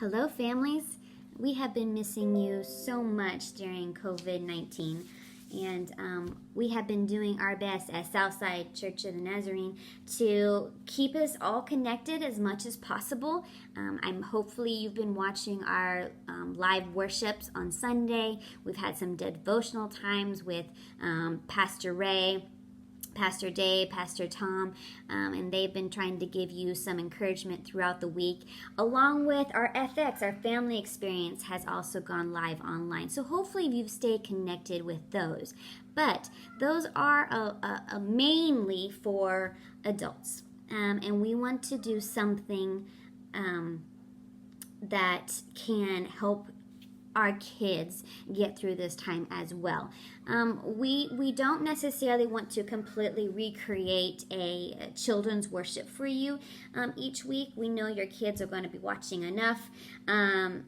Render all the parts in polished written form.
Hello, families. We have been missing you so much during COVID-19, and we have been doing our best at Southside Church of the Nazarene to keep us all connected as much as possible. Hopefully you've been watching our live worships on Sunday. We've had some devotional times with Pastor Ray, Pastor Dave, Pastor Tom, and they've been trying to give you some encouragement throughout the week, along with our FX, our family experience has also gone live online. So hopefully you've stayed connected with those. But those are mainly for adults, and we want to do something that can help our kids get through this time as well. We don't necessarily want to completely recreate a children's worship for you each week. We know your kids are going to be watching enough, and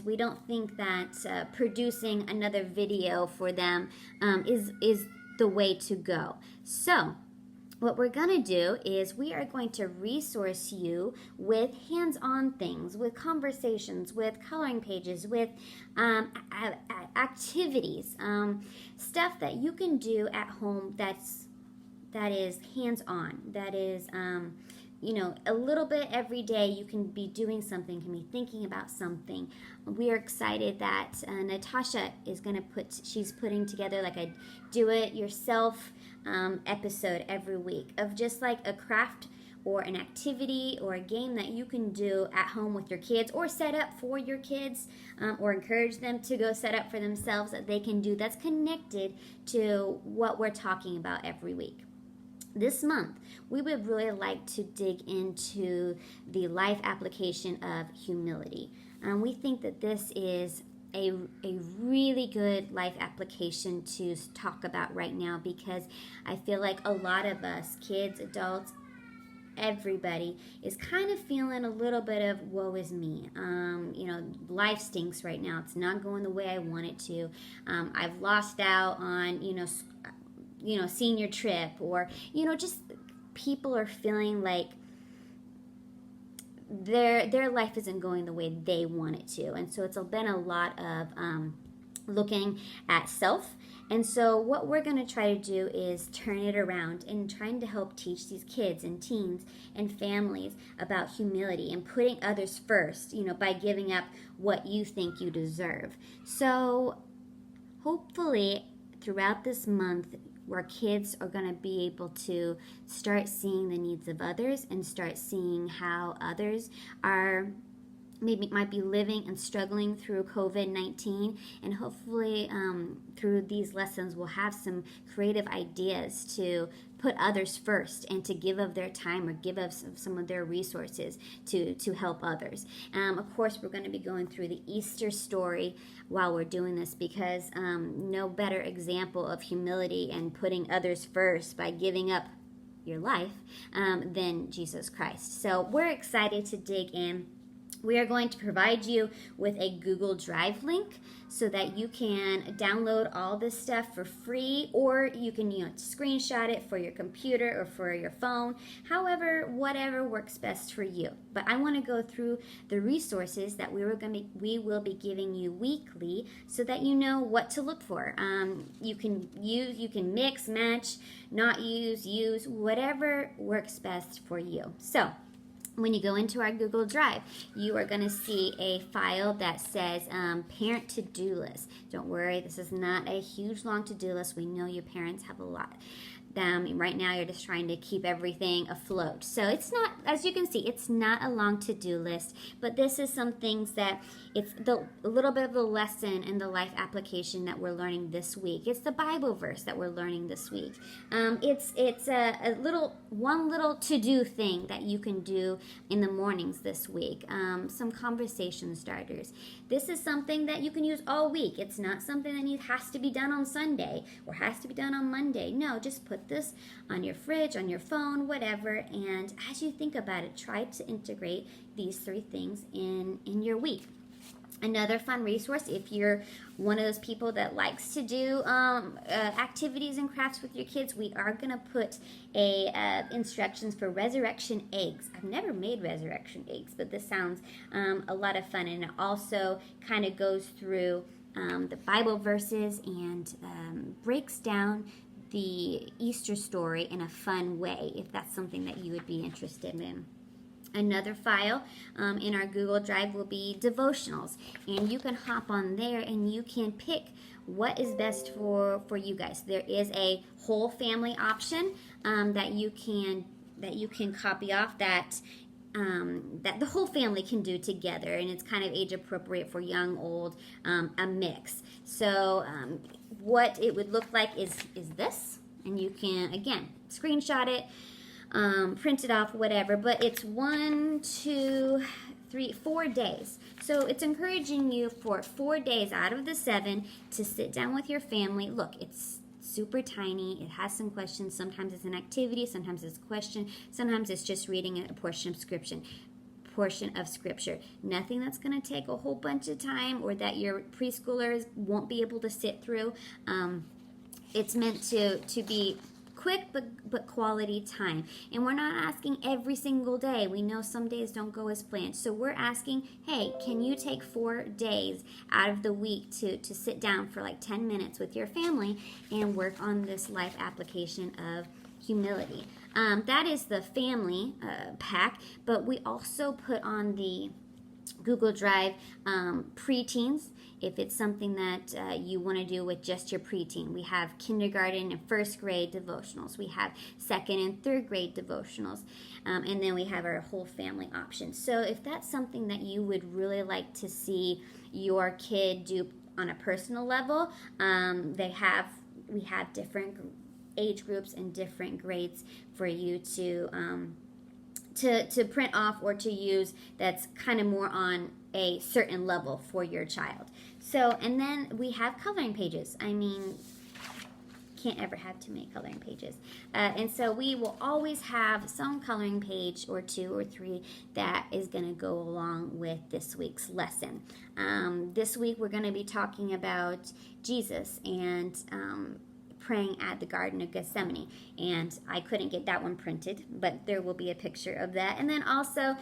we don't think that producing another video for them is the way to go. So what we're going to do is we are going to resource you with hands-on things, with conversations, with coloring pages, with activities, stuff that you can do at home that is hands-on, that is a little bit every day. You can be doing something, can be thinking about something. We are excited that Natasha is she's putting together like a do-it-yourself episode every week of just like a craft or an activity or a game that you can do at home with your kids, or set up for your kids, or encourage them to go set up for themselves that they can do, that's connected to what we're talking about every week. This month, we would really like to dig into the life application of humility. We think that this is a really good life application to talk about right now, because I feel like a lot of us, kids, adults, everybody is kind of feeling a little bit of woe is me. Life stinks right now. It's not going the way I want it to. I've lost out on, senior trip, or, just people are feeling like their life isn't going the way they want it to. And so it's been a lot of looking at self. And so what we're going to try to do is turn it around and trying to help teach these kids and teens and families about humility and putting others first, by giving up what you think you deserve. So hopefully throughout this month, where kids are going to be able to start seeing the needs of others and start seeing how others might be living and struggling through COVID-19, and hopefully through these lessons we'll have some creative ideas to put others first and to give of their time or give of some of their resources to help others. Of course, we're going to be going through the Easter story while we're doing this, because no better example of humility and putting others first by giving up your life than Jesus Christ. So we're excited to dig in. We are going to provide you with a Google Drive link so that you can download all this stuff for free, or you can screenshot it for your computer or for your phone, whatever works best for you. But I want to go through the resources that we will be giving you weekly so that you know what to look for. You can mix, match, not use, whatever works best for you. So when you go into our Google Drive, you are going to see a file that says parent to-do list. Don't worry, this is not a huge long to-do list. We know you parents have a lot. Right now you're just trying to keep everything afloat. So it's not, as you can see, it's not a long to-do list, but this is some things that it's a little bit of the lesson and the life application that we're learning this week. It's the Bible verse that we're learning this week. It's one little to-do thing that you can do in the mornings this week. Some conversation starters. This is something that you can use all week. It's not something that has to be done on Sunday or has to be done on Monday. No, just put this on your fridge, on your phone, whatever, and as you think about it, try to integrate these three things in your week. Another fun resource, if you're one of those people that likes to do activities and crafts with your kids, we are going to put instructions for resurrection eggs. I've never made resurrection eggs, but this sounds a lot of fun, and it also kind of goes through the Bible verses and breaks down the Easter story in a fun way, if that's something that you would be interested in. Another file in our Google Drive will be devotionals, and you can hop on there and you can pick what is best for you guys. There is a whole family option that you can copy off that the whole family can do together, and it's kind of age appropriate for young, old, a mix. So what it would look like is this, and you can again screenshot it. Print it off, whatever, but it's 1, 2, 3, 4 days. So it's encouraging you for 4 days out of the 7 to sit down with your family. Look, it's super tiny. It has some questions. Sometimes it's an activity. Sometimes it's a question. Sometimes it's just reading a portion of scripture. Nothing that's going to take a whole bunch of time or that your preschoolers won't be able to sit through. It's meant to be quick but quality time, and we're not asking every single day. We know some days don't go as planned, so we're asking, hey, can you take 4 days out of the week to sit down for like 10 minutes with your family and work on this life application of humility? That is the family pack, but we also put on the Google Drive preteens. If it's something that you want to do with just your preteen, we have kindergarten and first grade devotionals. We have second and third grade devotionals. And then we have our whole family option. So if that's something that you would really like to see your kid do on a personal level, we have different age groups and different grades for you to print off or to use that's kind of more on a certain level for your child. So, and then we have coloring pages. I mean, can't ever have too many coloring pages. And so we will always have some coloring page or 2 or 3 that is going to go along with this week's lesson. This week we're going to be talking about Jesus and praying at the Garden of Gethsemane, and I couldn't get that one printed, but there will be a picture of that. And then also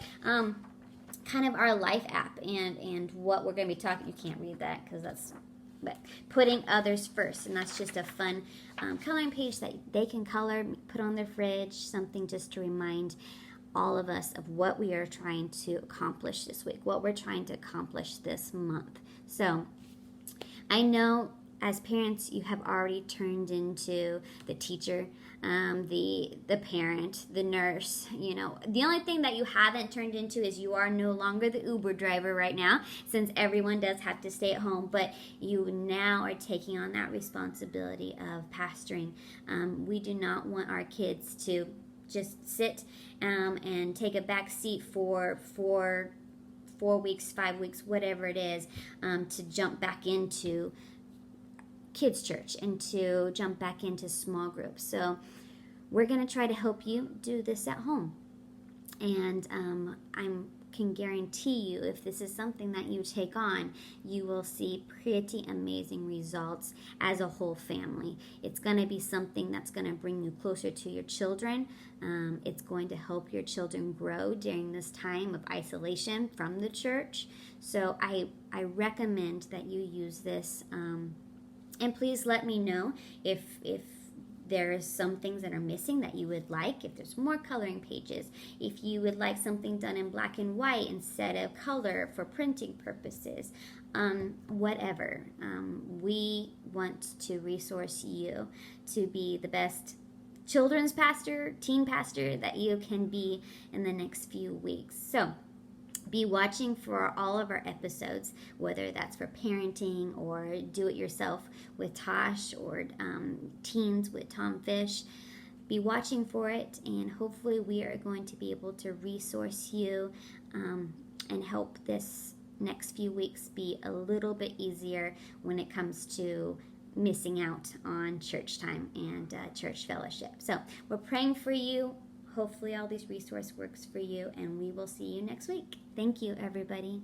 kind of our life app and what we're going to be talking. You can't read that because but putting others first, and that's just a fun coloring page that they can color, put on their fridge, something just to remind all of us of what we are trying to accomplish this week, what we're trying to accomplish this month. So I know as parents, you have already turned into the teacher, the parent, the nurse. You know, the only thing that you haven't turned into is you are no longer the Uber driver right now, since everyone does have to stay at home. But you now are taking on that responsibility of pastoring. We do not want our kids to just sit and take a back seat for 4 weeks, 5 weeks, whatever it is, to jump back into kids church and to jump back into small groups. So we're going to try to help you do this at home, and I can guarantee you, if this is something that you take on, you will see pretty amazing results as a whole family. It's going to be something that's going to bring you closer to your children. It's going to help your children grow during this time of isolation from the church. So I recommend that you use this. And please let me know if there's some things that are missing that you would like, if there's more coloring pages, if you would like something done in black and white instead of color for printing purposes, whatever. We want to resource you to be the best children's pastor, teen pastor that you can be in the next few weeks. So be watching for all of our episodes, whether that's for parenting or do-it-yourself with Tosh or teens with Tom Fish. Be watching for it, and hopefully we are going to be able to resource you and help this next few weeks be a little bit easier when it comes to missing out on church time and church fellowship. So we're praying for you. Hopefully all these resources works for you, and we will see you next week. Thank you, everybody.